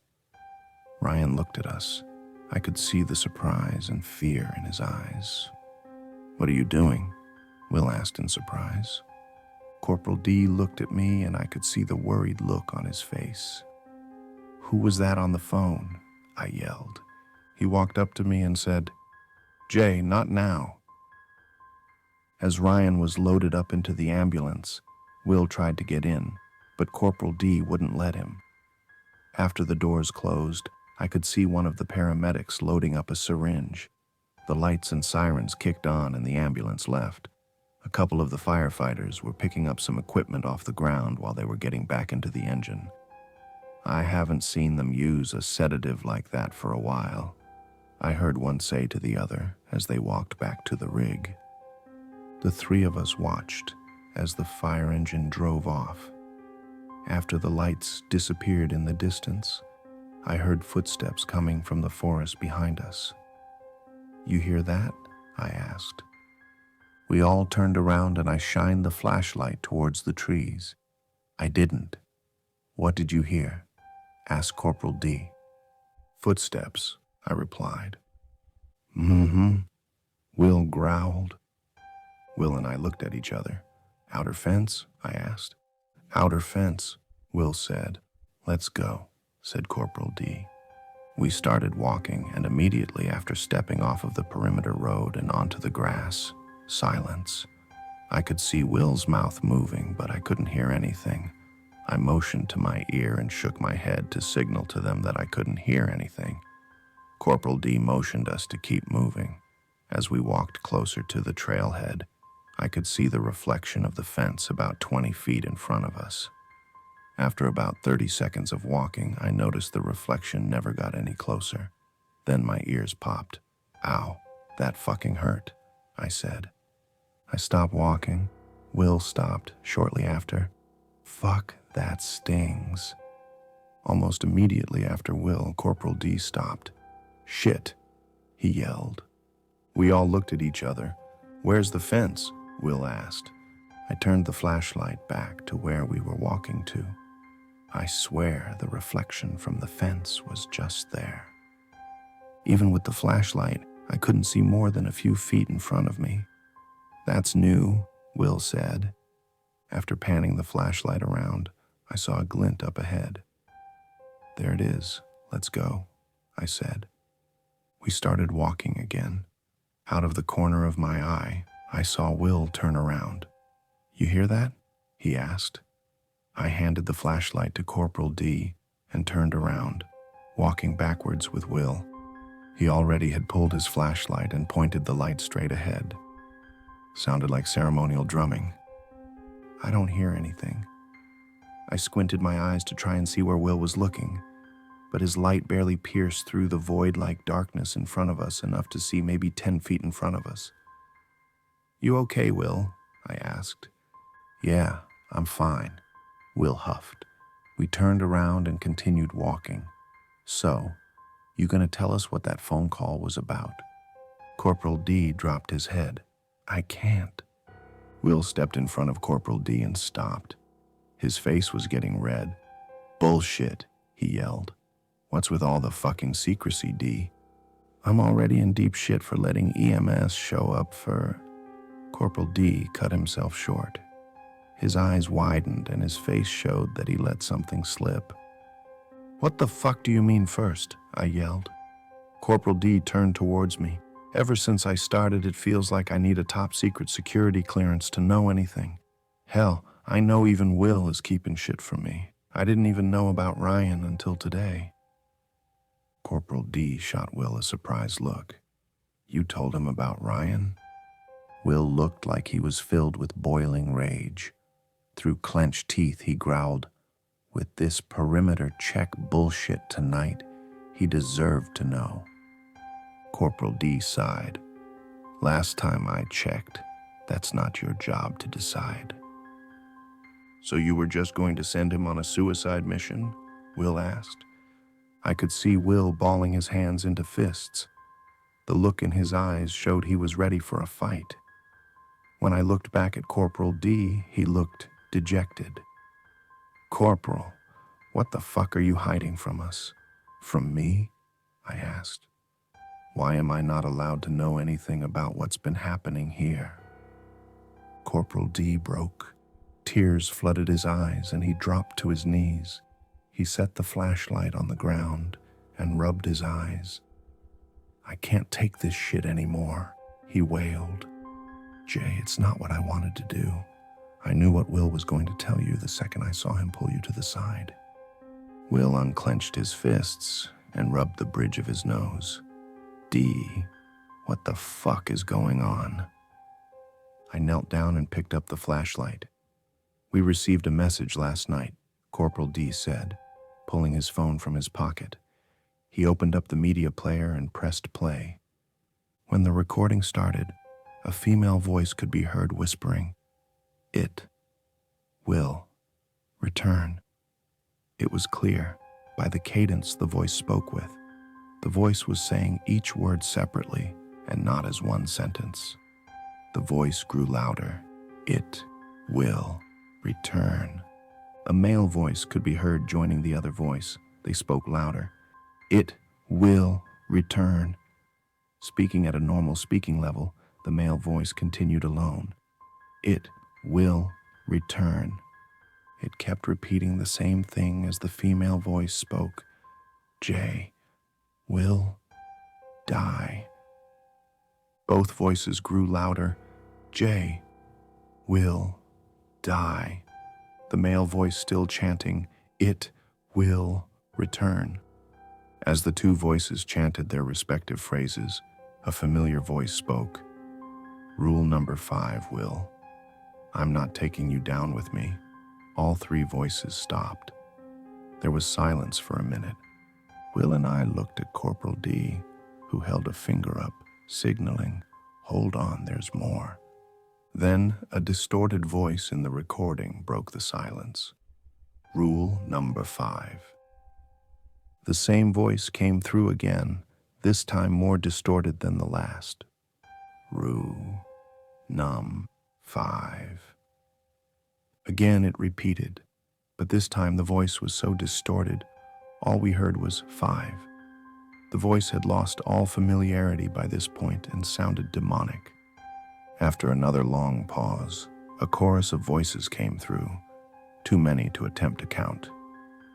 Ryan looked at us. I could see the surprise and fear in his eyes. "What are you doing?" Will asked in surprise. Corporal D looked at me and I could see the worried look on his face. "Who was that on the phone?" I yelled. He walked up to me and said, "Jay, not now." As Ryan was loaded up into the ambulance, Will tried to get in, but Corporal D wouldn't let him. After the doors closed, I could see one of the paramedics loading up a syringe. The lights and sirens kicked on and the ambulance left. A couple of the firefighters were picking up some equipment off the ground while they were getting back into the engine. I haven't seen them use a sedative like that for a while, I heard one say to the other as they walked back to the rig. The three of us watched as the fire engine drove off. After the lights disappeared in the distance, I heard footsteps coming from the forest behind us. "You hear that?" I asked. We all turned around and I shined the flashlight towards the trees. "I didn't." "What did you hear?" asked Corporal D. "Footsteps," I replied. "Mm-hmm," Will growled. Will and I looked at each other. "Outer fence?" I asked. "Outer fence," Will said. "Let's go," said Corporal D. We started walking, and immediately after stepping off of the perimeter road and onto the grass, silence. I could see Will's mouth moving, but I couldn't hear anything. I motioned to my ear and shook my head to signal to them that I couldn't hear anything. Corporal D motioned us to keep moving. As we walked closer to the trailhead, I could see the reflection of the fence about 20 feet in front of us. After about 30 seconds of walking, I noticed the reflection never got any closer. Then my ears popped. "Ow, that fucking hurt," I said. I stopped walking. Will stopped shortly after. "Fuck, that stings." Almost immediately after Will, Corporal D stopped. "Shit," he yelled. We all looked at each other. "Where's the fence?" Will asked. I turned the flashlight back to where we were walking to. I swear the reflection from the fence was just there. Even with the flashlight, I couldn't see more than a few feet in front of me. "That's new," Will said. After panning the flashlight around, I saw a glint up ahead. "There it is. Let's go," I said. We started walking again. Out of the corner of my eye, I saw Will turn around. "You hear that?" he asked. I handed the flashlight to Corporal D and turned around, walking backwards with Will. He already had pulled his flashlight and pointed the light straight ahead. Sounded like ceremonial drumming. "I don't hear anything." I squinted my eyes to try and see where Will was looking, but his light barely pierced through the void-like darkness in front of us enough to see maybe 10 feet in front of us. "You okay, Will?" I asked. "Yeah, I'm fine," Will huffed. We turned around and continued walking. "So, you gonna tell us what that phone call was about?" Corporal D dropped his head. "I can't." Will stepped in front of Corporal D and stopped. His face was getting red. "Bullshit," he yelled. "What's with all the fucking secrecy, D? I'm already in deep shit for letting EMS show up for..." Corporal D cut himself short. His eyes widened and his face showed that he let something slip. "What the fuck do you mean first?" I yelled. Corporal D turned towards me. "Ever since I started, it feels like I need a top-secret security clearance to know anything. Hell, I know even Will is keeping shit from me. I didn't even know about Ryan until today." Corporal D shot Will a surprised look. "You told him about Ryan?" Will looked like he was filled with boiling rage. Through clenched teeth, he growled, With this perimeter check bullshit tonight, he deserved to know. Corporal D sighed. Last time I checked, that's not your job to decide. So you were just going to send him on a suicide mission? Will asked. I could see Will balling his hands into fists. The look in his eyes showed he was ready for a fight. When I looked back at Corporal D, he looked dejected. Corporal, what the fuck are you hiding from us? From me? I asked. Why am I not allowed to know anything about what's been happening here? Corporal D broke. Tears flooded his eyes and he dropped to his knees. He set the flashlight on the ground and rubbed his eyes. I can't take this shit anymore, he wailed. Jay, it's not what I wanted to do. I knew what Will was going to tell you the second I saw him pull you to the side. Will unclenched his fists and rubbed the bridge of his nose. D, what the fuck is going on? I knelt down and picked up the flashlight. We received a message last night, Corporal D said, pulling his phone from his pocket. He opened up the media player and pressed play. When the recording started, a female voice could be heard whispering, "It will return." It was clear, by the cadence the voice spoke with. The voice was saying each word separately and not as one sentence. The voice grew louder. It will return. A male voice could be heard joining the other voice. They spoke louder. It will return. Speaking at a normal speaking level, the male voice continued alone. It will return. It kept repeating the same thing as the female voice spoke. Jay will die. Both voices grew louder. Jay will die. The male voice still chanting, "It will return." As the two voices chanted their respective phrases, a familiar voice spoke. Rule number 5, Will. I'm not taking you down with me. All three voices stopped. There was silence for a minute. Will and I looked at Corporal D, who held a finger up, signaling, "Hold on, there's more." Then a distorted voice in the recording broke the silence. Rule number 5. The same voice came through again, this time more distorted than the last. Rule num 5. Again it repeated, but this time the voice was so distorted, all we heard was 5. The voice had lost all familiarity by this point and sounded demonic. After another long pause, a chorus of voices came through, too many to attempt to count.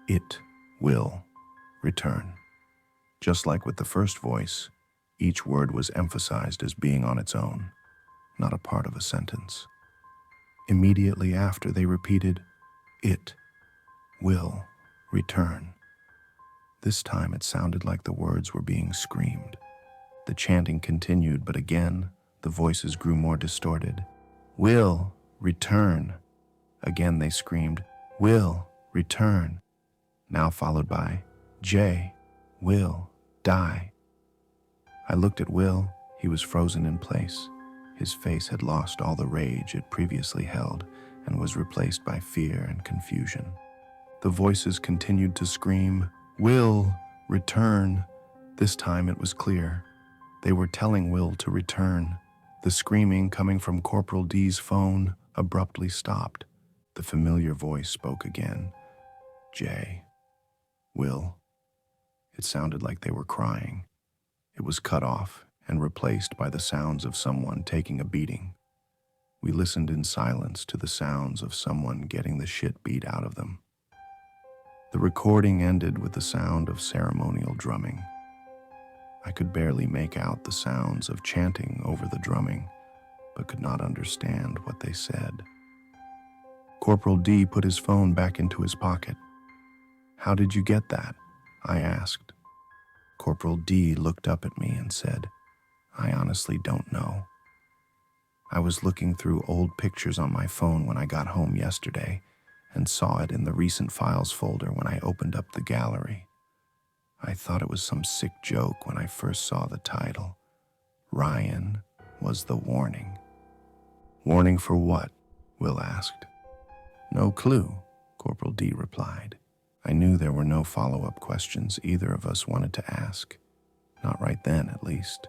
It will return. Just like with the first voice, each word was emphasized as being on its own, not a part of a sentence. Immediately after, they repeated, "It will return." This time it sounded like the words were being screamed. The chanting continued, but again, the voices grew more distorted. "Will return." Again they screamed, "Will return." Now followed by, "Jay will die." I looked at Will. He was frozen in place. His face had lost all the rage it previously held and was replaced by fear and confusion. The voices continued to scream, "Will return." This time it was clear. They were telling Will to return. The screaming coming from Corporal D's phone abruptly stopped. The familiar voice spoke again. "Jay, Will." It sounded like they were crying. It was cut off and replaced by the sounds of someone taking a beating. We listened in silence to the sounds of someone getting the shit beat out of them. The recording ended with the sound of ceremonial drumming. I could barely make out the sounds of chanting over the drumming, but could not understand what they said. Corporal D put his phone back into his pocket. "How did you get that?" I asked. Corporal D looked up at me and said, "I honestly don't know. I was looking through old pictures on my phone when I got home yesterday, and saw it in the recent files folder when I opened up the gallery. I thought it was some sick joke when I first saw the title. Ryan was the warning. Warning for what? Will asked. No clue, Corporal D replied. I knew there were no follow-up questions either of us wanted to ask. Not right then, at least.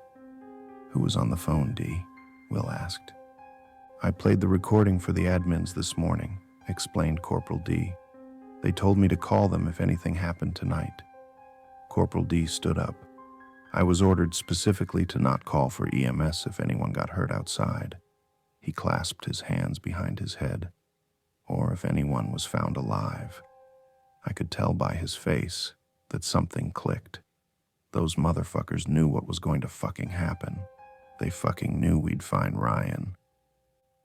Who was on the phone, D? Will asked. I played the recording for the admins this morning, explained Corporal D. They told me to call them if anything happened tonight. Corporal D stood up. I was ordered specifically to not call for EMS if anyone got hurt outside. He clasped his hands behind his head. Or if anyone was found alive. I could tell by his face that something clicked. Those motherfuckers knew what was going to fucking happen. They fucking knew we'd find Ryan.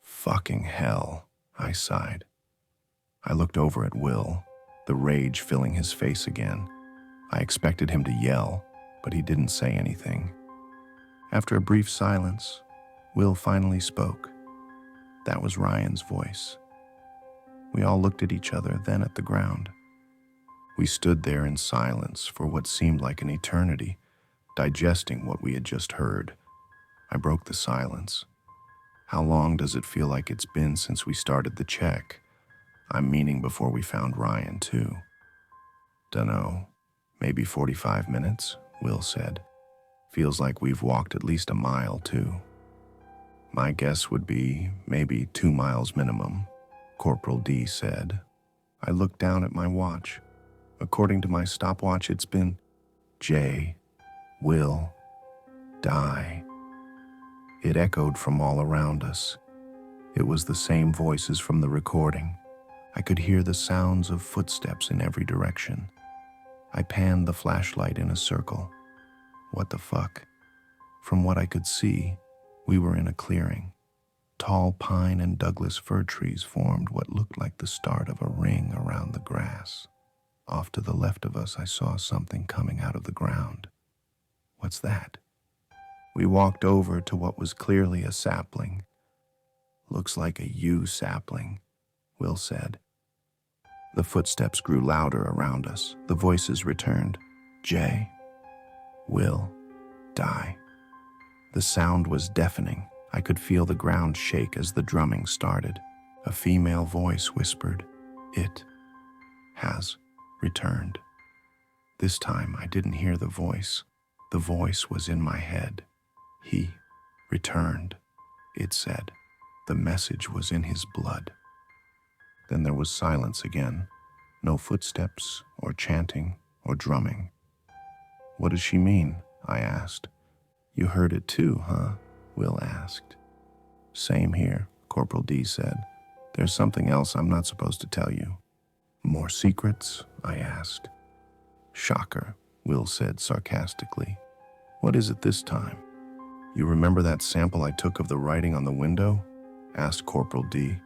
Fucking hell, I sighed. I looked over at Will, the rage filling his face again. I expected him to yell, but he didn't say anything. After a brief silence, Will finally spoke. That was Ryan's voice. We all looked at each other, then at the ground. We stood there in silence for what seemed like an eternity, digesting what we had just heard. I broke the silence. How long does it feel like it's been since we started the check? I'm meaning before we found Ryan, too. Dunno, maybe 45 minutes, Will said. Feels like we've walked at least a mile, too. My guess would be maybe 2 miles minimum, Corporal D said. I looked down at my watch. According to my stopwatch, it's been J. Will. Die. It echoed from all around us. It was the same voices from the recording. I could hear the sounds of footsteps in every direction. I panned the flashlight in a circle. What the fuck? From what I could see, we were in a clearing. Tall pine and Douglas fir trees formed what looked like the start of a ring around the grass. Off to the left of us, I saw something coming out of the ground. What's that? We walked over to what was clearly a sapling. Looks like a yew sapling, Will said. The footsteps grew louder around us. The voices returned. Jay. Will. Die. The sound was deafening. I could feel the ground shake as the drumming started. A female voice whispered, "It has returned." This time I didn't hear the voice. The voice was in my head. He returned, it said. The message was in his blood. Then there was silence again. No footsteps, or chanting, or drumming. What does she mean? I asked. You heard it too, huh? Will asked. Same here, Corporal D said. There's something else I'm not supposed to tell you. More secrets? I asked. Shocker, Will said sarcastically. What is it this time? You remember that sample I took of the writing on the window? Asked Corporal D.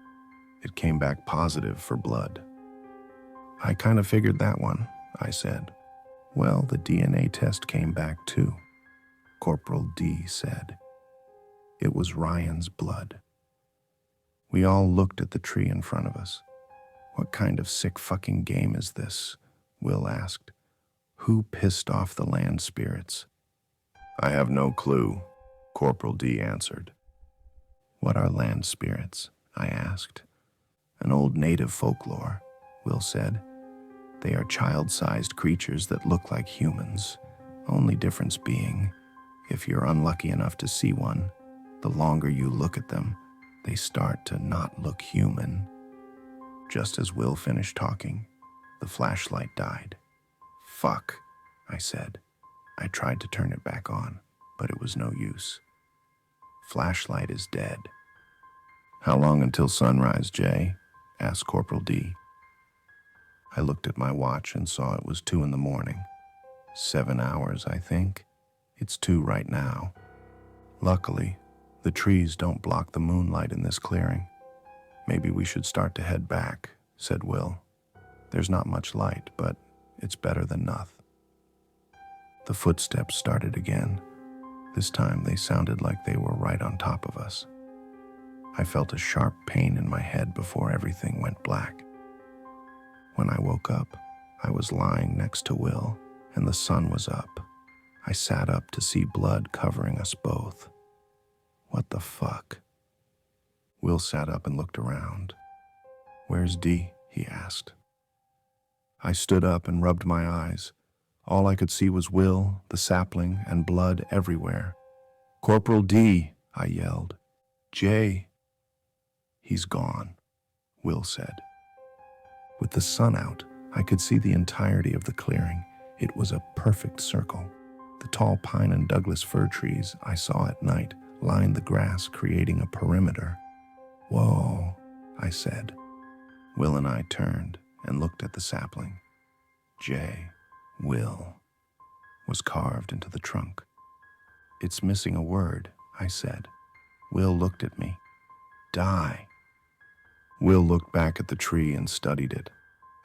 It came back positive for blood. I kind of figured that one, I said. Well, the DNA test came back too, Corporal D said. It was Ryan's blood. We all looked at the tree in front of us. What kind of sick fucking game is this? Will asked. Who pissed off the land spirits? I have no clue, Corporal D answered. What are land spirits? I asked. An old native folklore, Will said. They are child-sized creatures that look like humans, only difference being, if you're unlucky enough to see one, the longer you look at them, they start to not look human. Just as Will finished talking, the flashlight died. Fuck, I said. I tried to turn it back on, but it was no use. Flashlight is dead. How long until sunrise, Jay? Asked Corporal D. I looked at my watch and saw it was 2 a.m. 7 hours, I think. It's 2 right now. Luckily, the trees don't block the moonlight in this clearing. Maybe we should start to head back, said Will. There's not much light, but it's better than nothing. The footsteps started again. This time they sounded like they were right on top of us. I felt a sharp pain in my head before everything went black. When I woke up, I was lying next to Will, and the sun was up. I sat up to see blood covering us both. What the fuck? Will sat up and looked around. "Where's Dee?" he asked. I stood up and rubbed my eyes. All I could see was Will, the sapling, and blood everywhere. "Corporal D," I yelled. "Jay." "He's gone," Will said. With the sun out, I could see the entirety of the clearing. It was a perfect circle. The tall pine and Douglas fir trees I saw at night lined the grass, creating a perimeter. "Whoa," I said. Will and I turned and looked at the sapling. J. Will was carved into the trunk. "It's missing a word," I said. Will looked at me. "Die." Will looked back at the tree and studied it.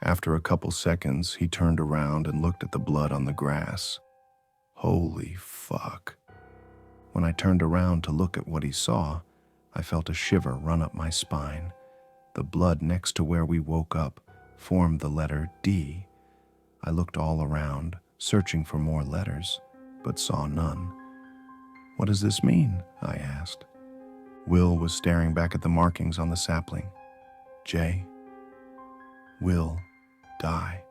After a couple seconds, he turned around and looked at the blood on the grass. Holy fuck. When I turned around to look at what he saw, I felt a shiver run up my spine. The blood next to where we woke up formed the letter D. I looked all around, searching for more letters, but saw none. "What does this mean?" I asked. Will was staring back at the markings on the sapling. "J. Will die,"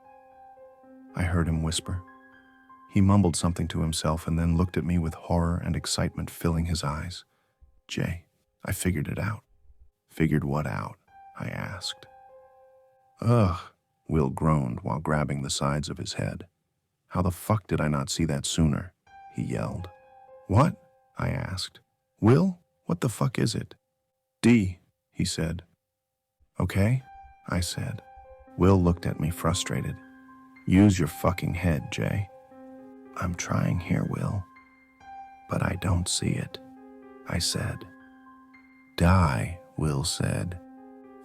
I heard him whisper. He mumbled something to himself and then looked at me with horror and excitement filling his eyes. "Jay, I figured it out." "Figured what out?" I asked. "Ugh," Will groaned while grabbing the sides of his head. "How the fuck did I not see that sooner?" he yelled. "What?" I asked. "Will, what the fuck is it?" "D," he said. "Okay," I said. Will looked at me frustrated. "Use your fucking head, Jay." "I'm trying here, Will, but I don't see it," I said. "Die," Will said.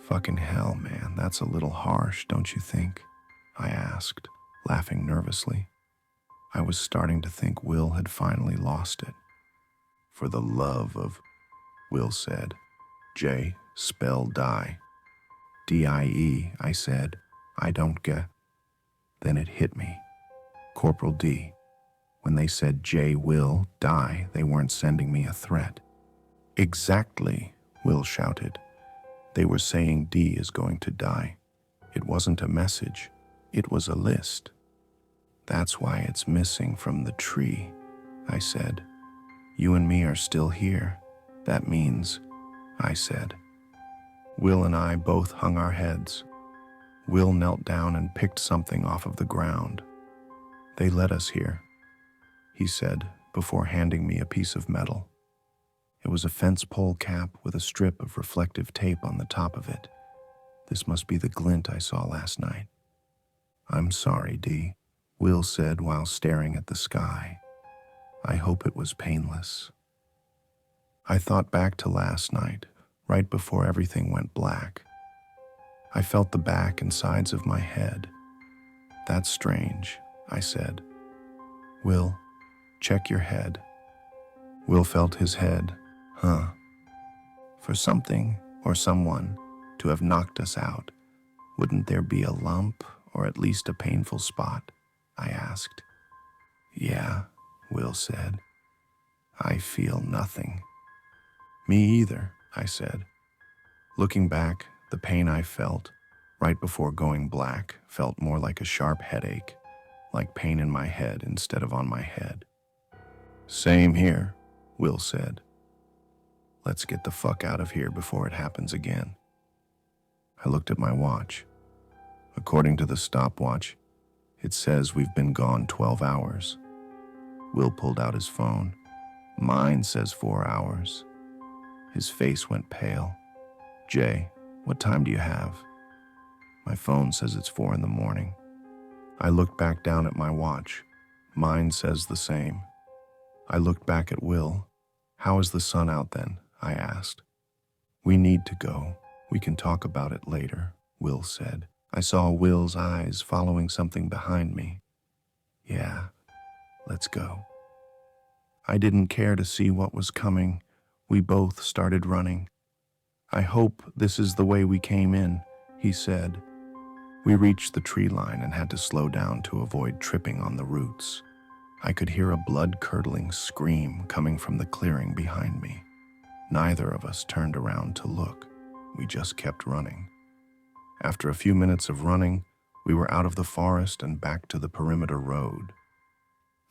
"Fucking hell, man, that's a little harsh, don't you think?" I asked, laughing nervously. I was starting to think Will had finally lost it. "For the love of," Will said. "J, spell die." "D-I-E," I said. "I don't get." Then it hit me. Corporal D. When they said J will die, they weren't sending me a threat. "Exactly," Will shouted. "They were saying D is going to die. It wasn't a message, it was a list." "That's why it's missing from the tree," I said. "You and me are still here. That means," I said. Will and I both hung our heads. Will knelt down and picked something off of the ground. "They let us here," he said before handing me a piece of metal. It was a fence pole cap with a strip of reflective tape on the top of it. This must be the glint I saw last night. "I'm sorry, D," Will said while staring at the sky. "I hope it was painless." I thought back to last night, right before everything went black. I felt the back and sides of my head. "That's strange," I said. "Will, check your head." Will felt his head. "Huh. For something or someone to have knocked us out, wouldn't there be a lump or at least a painful spot?" I asked. "Yeah," Will said. "I feel nothing." "Me either," I said. Looking back, the pain I felt right before going black felt more like a sharp headache, like pain in my head instead of on my head. "Same here," Will said. "Let's get the fuck out of here before it happens again." I looked at my watch. According to the stopwatch, it says we've been gone 12 hours. Will pulled out his phone. "Mine says 4 hours." His face went pale. "Jay, what time do you have?" "My phone says it's 4 in the morning." I looked back down at my watch. Mine says the same. I looked back at Will. "How is the sun out then?" I asked. "We need to go. We can talk about it later," Will said. I saw Will's eyes following something behind me. "Yeah, let's go." I didn't care to see what was coming. We both started running. "I hope this is the way we came in," he said. We reached the tree line and had to slow down to avoid tripping on the roots. I could hear a blood-curdling scream coming from the clearing behind me. Neither of us turned around to look. We just kept running. After a few minutes of running, we were out of the forest and back to the perimeter road.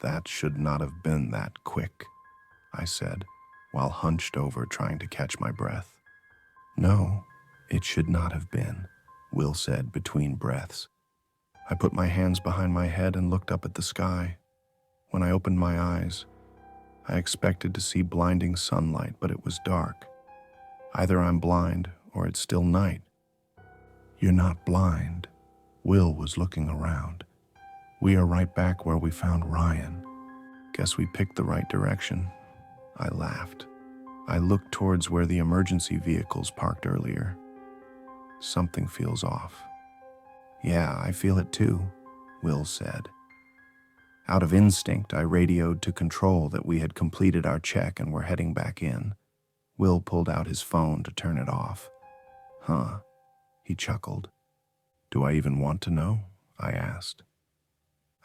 "That should not have been that quick," I said, while hunched over trying to catch my breath. "No, it should not have been," Will said between breaths. I put my hands behind my head and looked up at the sky. When I opened my eyes, I expected to see blinding sunlight, but it was dark. Either I'm blind or it's still night. "You're not blind." Will was looking around. "We are right back where we found Ryan." "Guess we picked the right direction." I laughed. I looked towards where the emergency vehicles parked earlier. "Something feels off." "Yeah, I feel it too," Will said. Out of instinct, I radioed to control that we had completed our check and were heading back in. Will pulled out his phone to turn it off. "Huh," he chuckled. "Do I even want to know?" I asked.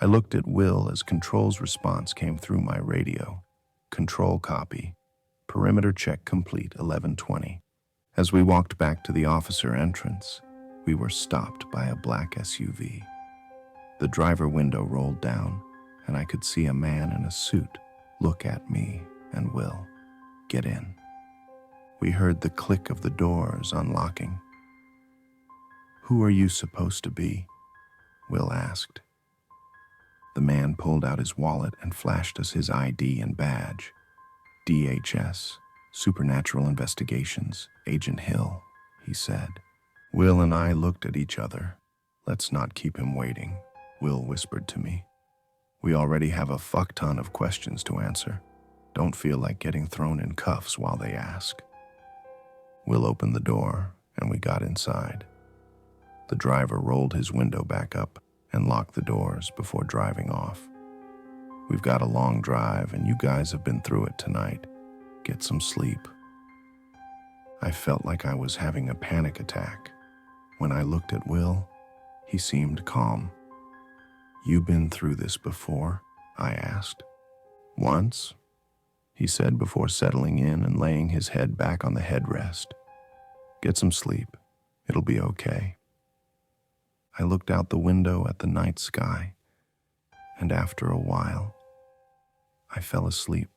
I looked at Will as Control's response came through my radio. "Control copy. Perimeter check complete, 11:20. As we walked back to the officer entrance, we were stopped by a black SUV. The driver window rolled down, and I could see a man in a suit look at me and Will. "Get in." We heard the click of the doors unlocking. "Who are you supposed to be?" Will asked. The man pulled out his wallet and flashed us his ID and badge. "DHS, Supernatural Investigations, Agent Hill," he said. Will and I looked at each other. "Let's not keep him waiting," Will whispered to me. "We already have a fuck ton of questions to answer. Don't feel like getting thrown in cuffs while they ask." Will opened the door, and we got inside. The driver rolled his window back up and locked the doors before driving off. "We've got a long drive, and you guys have been through it tonight. Get some sleep." I felt like I was having a panic attack. When I looked at Will, he seemed calm. "You been through this before?" I asked. "Once," he said before settling in and laying his head back on the headrest. "Get some sleep. It'll be okay." I looked out the window at the night sky, and after a while, I fell asleep.